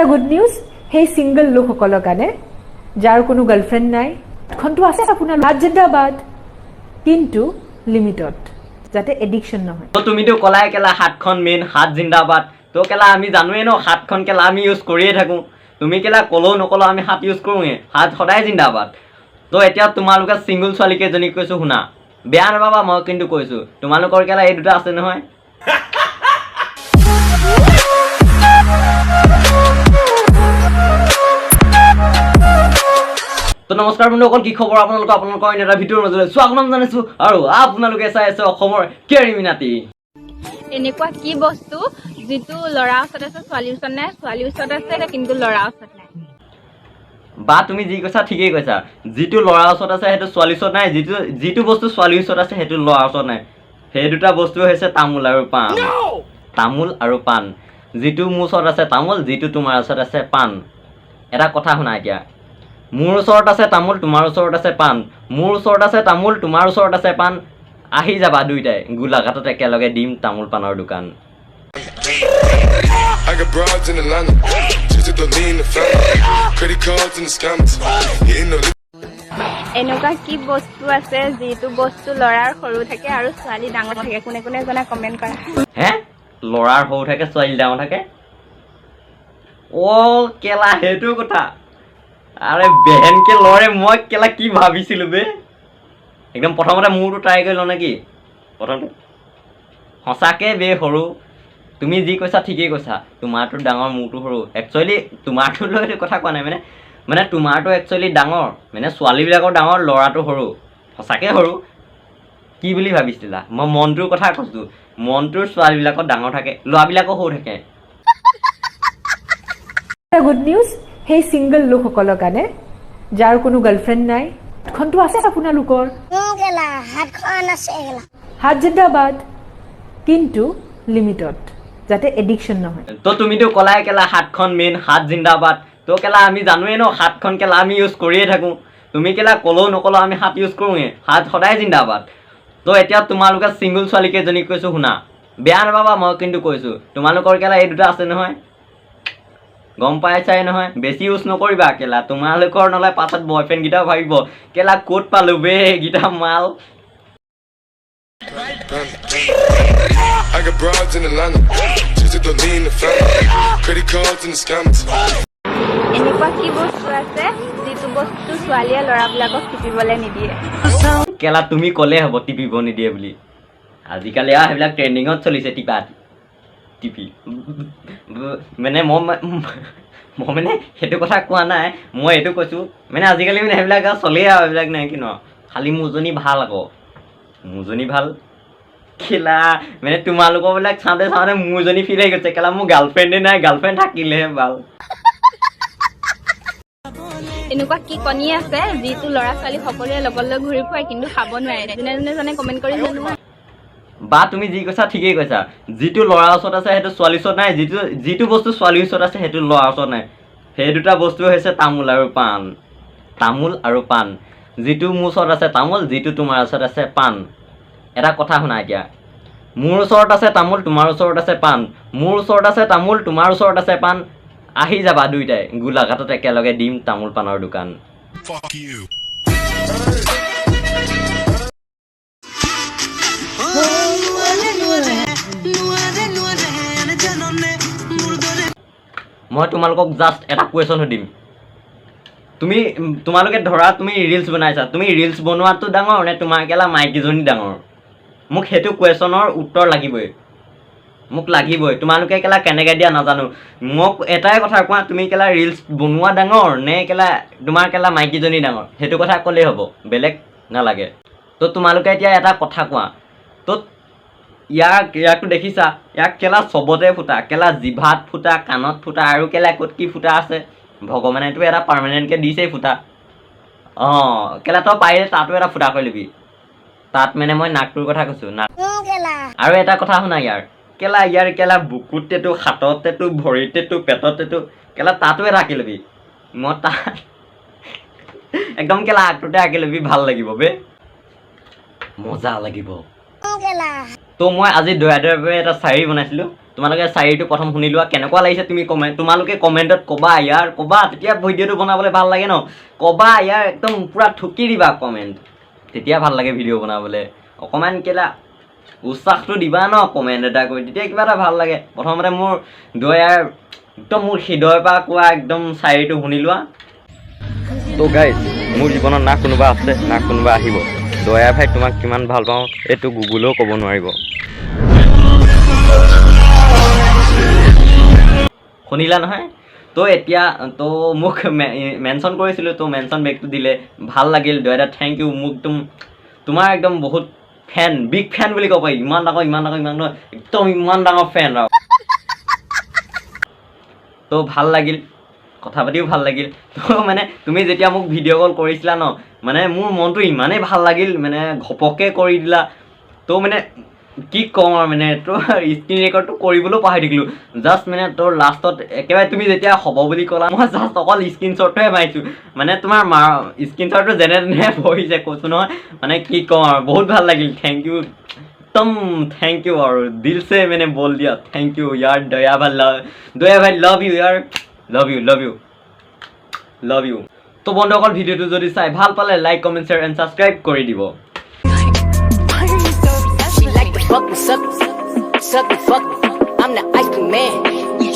Good news সেই single লোকসকলৰ কাৰণে যাৰ কোনো গাৰ্লফ্ৰেণ্ড নাই খনটো আছে আপোনাৰ হাত জিন্দাবাদ কিন্তু লিমিটত যাতে এডিকশন নহয় তো তুমিতো কলাই কেলা হাতখন মেইন হাত জিন্দাবাদ তো কেলা আমি জানোৱে ন হাতখন কেলা আমি ইউজ কৰিয়ে থাকো তুমি কেলা কলো নকলো আমি হাত ইউজ কৰোৱে হাত সদায় জিন্দাবাদ তো এতিয়া তোমালোকে সিঙ্গল ছোৱালী কেইজনীক কৈছো শুনা বেয়া নাপাবা মই কিন্তু কৈছো তোমালোকৰ কেলা এই দুটা আছে নহয় তো নমস্কাৰ বন্ধুসকল কি খবৰ আপোনালোকৰ এটা ভিডিঅ'ৰ মাজলৈ স্বাগতম জনাইছো আৰু আপোনালোকে চাই আছে অসমৰ কেৰিমিনাতি এনেকুৱা কি বস্তু যিটো লৰা ওচৰত আছে ছোৱালীৰ ওচৰত নাই ছোৱালীৰ ওচৰত আছে কিন্তু লৰা ওচৰত নাই বা তুমি যি কৈছা ঠিকেই কৈছা যিটো লৰা ওচৰত আছে সেইটো ছোৱালীৰ ওচৰত নাই যিটো বস্তু ছোৱালীৰ ওচৰত আছে সেইটো লৰা ওচৰত নাই সেই দুটা বস্তু হৈছে তামোল আৰু পাণ তামোল আৰু পাণ যিটো মোৰ ওচৰত আছে তামোল যিটো তোমাৰ ওচৰত আছে পাণ এটা কথা শুনা এতিয়া মোৰ ওচৰত আছে তামোল তোমাৰ ওচৰত আছে পাণ মোৰ ওচৰত আছে তামোল তোমাৰ ওচৰত আছে পাণ আহি যাবা দুইটাই গোলাঘাটত একেলগে দিম তামোল পাণৰ দোকান I got broads in Atlanta, just to lean the family, credit cards and the scammers, hitting the এনেকুৱা কি বস্তু আছে যিটো বস্তু লৰাৰ সৰু থাকে আৰু ছোৱালী ডাঙৰ থাকে কোনে কোনে জনা কমেন্ট কৰা হে লৰাৰ সৰু থাকে ছোৱালী ডাঙৰ থাকে ও কেলা হেতু কথা আৰে বেহেনকে লৰে মই কেলা কি ভাবিছিলো বে একদম প্ৰথমতে মোৰটো ট্ৰাই কৰি ল নেকি প্ৰথমতে হসাকে বে সৰু তুমি যি কৈছা ঠিকেই কৈছা তোমাৰটো ডাঙৰ মোৰটো সৰু একচুয়ালি তোমাৰটো লৈ কথা কোৱা নাই মানে তোমাৰটো একচুয়ালি ডাঙৰ মানে ছোৱালীবিলাকৰ ডাঙৰ লৰাটো সৰু হসাকে সৰু কি বুলি ভাবিছিলা মই মনটোৰ কথা কৈছো মনটোৰ ছোৱালীবিলাকৰ ডাঙৰ থাকে লৰাবিলাকৰ সৰু থাকে গুড নিউজ সেই সিঙ্গল লোকসকলৰ কাৰণে যাৰ কোনো গাৰ্লফ্ৰেণ্ড নাই খনটো আছে আপোনালোকৰ হাত জিন্দাবাদ কিন্তু লিমিটত যাতে এডিকশন নহয় তো তুমিতো কলাই কেলা হাতখন মেইন হাত জিন্দাবাদ তো কেলা আমি জানোৱে ন হাতখন কেলা আমি ইউজ কৰিয়ে থাকো তুমি কেলা কলো নকলো আমি হাত ইউজ কৰোৱে হাত সদায় জিন্দাবাদ তো এতিয়া তোমালোকে সিঙ্গল ছোৱালী কেইজনীক কৈছো শুনা বেয়া নাপাবা মই কিন্তু কৈছো তোমালোকৰ কেলা এই দুটা আছে নহয় গম পাইছাই নহয় বেছি ইউজ নকৰিবা কেলা তোমালোকৰ নলে পাছত বয়ফ্ৰেণ্ড গিটাও ভাবিব কেলা কোট পালো বে গিটা মাল I got broads in Atlanta, just to lean the family, credit cards and the scammers. এনেকুৱা কি বস্তু আছে যিটো বস্তু ছোৱালীয়ে লৰাবিলাকক টিপিবলৈ নিদিয়ে কেলা তুমি কলে হ'ব টিপিব নিদিয়ে বুলি আজিকালি সেইবিলাক ট্ৰেন্ডিঙত চলিছে টিপি মানে মই মানে সেইটো কথা কোৱা নাই মই এইটো কৈছো মানে আজিকালি মানে সেইবিলাক চলে আৰু এইবিলাক নাই কি ন খালি মুজনী ভাল আকৌ মুজনী ভাল খেলা মানে তোমালোকৰ বিলাক চাওঁতে মুজনী ফিল আহি গৈছে কেলা মোৰ গাৰ্লফ্ৰেণ্ডে নাই গাৰ্লফ্ৰেণ্ড থাকিলেহে ভাল এনেকুৱা কি কণী আছে যিটো লৰা ছোৱালী সকলোৱে লগত লৈ ঘূৰি ফুৰে কিন্তু খাব নোৱাৰে যোনে যোনে জানে কমেন্ট কৰি জানো বা তুমি যি কৈছা ঠিকেই কৈছা যিটো লৰা ওচৰত আছে সেইটো ছোৱালীৰ ওচৰত নাই যিটো বস্তু ছোৱালীৰ ওচৰত আছে সেইটো লৰা ওচৰত নাই সেই দুটা বস্তু হৈছে তামোল আৰু পাণ যিটো মোৰ ওচৰত আছে তামোল যিটো তোমাৰ ওচৰত আছে পাণ এটা কথা শুনা এতিয়া মোৰ ওচৰত আছে তামোল তোমাৰ ওচৰত আছে পাণ মোৰ ওচৰত আছে তামোল তোমাৰ ওচৰত আছে পাণ আহি যাবা দুইটাই গোলাঘাটত একেলগে দিম তামোল পাণৰ দোকান Fuck you. মই তোমালোকক জাষ্ট এটা কুৱেশ্যন সুধিম তোমালোকে ধৰা তুমি ৰিলছ বনাইছা তুমি ৰিলছ বনোৱাটো ডাঙৰ নে তোমাৰ কেলা মাইকীজনী ডাঙৰ মোক সেইটো কুৱেশ্যনৰ উত্তৰ লাগিবই তোমালোকে কেলা কেনেকৈ দিয়া নাজানো মোক এটাই কথা কোৱা তুমি কেলা ৰিলছ বনোৱা ডাঙৰ নে কেলা তোমাৰ কেলা মাইকীজনী ডাঙৰ সেইটো কথা ক'লেই হ'ব বেলেগ নালাগে তো তোমালোকে এতিয়া এটা কথা কোৱা তো ইয়াকটো দেখিছা ইয়াক কেলা চবতে ফুটা কেলা জিভাত ফুটা কাণত ফুটা আৰু কেলা ক'ত কি ফুটা আছে ভগৱানেতো এটা পাৰ্মানেণ্টকৈ দিছেই ফুটা কেলা তই পাৰিলে তাতো এটা ফুটা কৰি ল'বি তাত মানে মই নাকটোৰ কথা কৈছো আৰু এটা কথা শুনা ইয়াৰ কেলা বুকুতেতো হাততেতো ভৰিতেতো পেটতেতো কেলা তাতো এটা আঁকি ল'বি মই তাত একদম কেলা আগটোতে আঁকি ল'বি ভাল লাগিব বে মজা লাগিব তো মই আজি দয়াৰ বাবে এটা শাৰী বনাইছিলোঁ তোমালোকে শাৰীটো প্ৰথম শুনি লোৱা কেনেকুৱা লাগিছে তুমি তোমালোকে কমেণ্টত ক'বা ইয়াৰ ক'বা তেতিয়া ভিডিঅ'টো বনাবলৈ ভাল লাগে ন ক'বা ইয়াৰ একদম পুৰা ঠুকি দিবা কমেণ্ট তেতিয়া ভাল লাগে ভিডিঅ' বনাবলৈ অকণমান কেলা উৎসাহটো দিবা ন কমেণ্ট এটা কৰি তেতিয়া কিবা এটা ভাল লাগে প্ৰথমতে মোৰ দয়াৰ একদম মোৰ হৃদয়ৰ পৰা কোৱা একদম শাৰীটো শুনি লোৱা তো গাইজ মোৰ জীৱনত না কোনোবা আছে না কোনোবা আহিব দয়া ভাই তোমাক কিমান ভাল পাওঁ এইটো গুগলেও ক'ব নোৱাৰিব শুনিলা নহয় তো এতিয়া তো মোক মেনশ্যন কৰিছিলোঁ তো মেনশ্যন বেগটো দিলে ভাল লাগিল দয়া থেংক ইউ মোক তোমাৰ একদম বহুত ফেন বিগ ফেন বুলি ক'ব পাৰি ইমান ডাঙৰ একদম ইমান ডাঙৰ ফেন আৰু তো ভাল লাগিল কথা পাতিও ভাল লাগিল তো মানে তুমি যেতিয়া মোক ভিডিঅ' কল কৰিছিলা ন মানে মোৰ মনটো ইমানেই ভাল লাগিল মানে ঘপককৈ কৰি দিলা তো মানে কি কওঁ আৰু মানে তোৰ স্ক্ৰীন ৰেকৰ্ডটো কৰিবলৈও পাহৰি থাকিলোঁ জাষ্ট মানে তোৰ লাষ্টত একেবাৰে তুমি যেতিয়া হ'ব বুলি ক'লা মই জাষ্ট অকল স্ক্ৰীনশ্বটটোহে মাৰিছোঁ মানে তোমাৰ স্ক্ৰীনশ্বটটো যেনে তেনে বহিছে কৈছোঁ নহয় মানে কি কওঁ আৰু বহুত ভাল লাগিল থেংক ইউ একদম থেংক ইউ আৰু দিলছে মানে বল দিয়া থেংক ইউ ইয়াৰ দয়া ভাই love you year love you তো বন্ধুসকল ভিডিঅ'টো যদি চাই ভাল পালে like comment share and subscribe কৰি দিব Fuck me, suck me. I'm the ice cream man.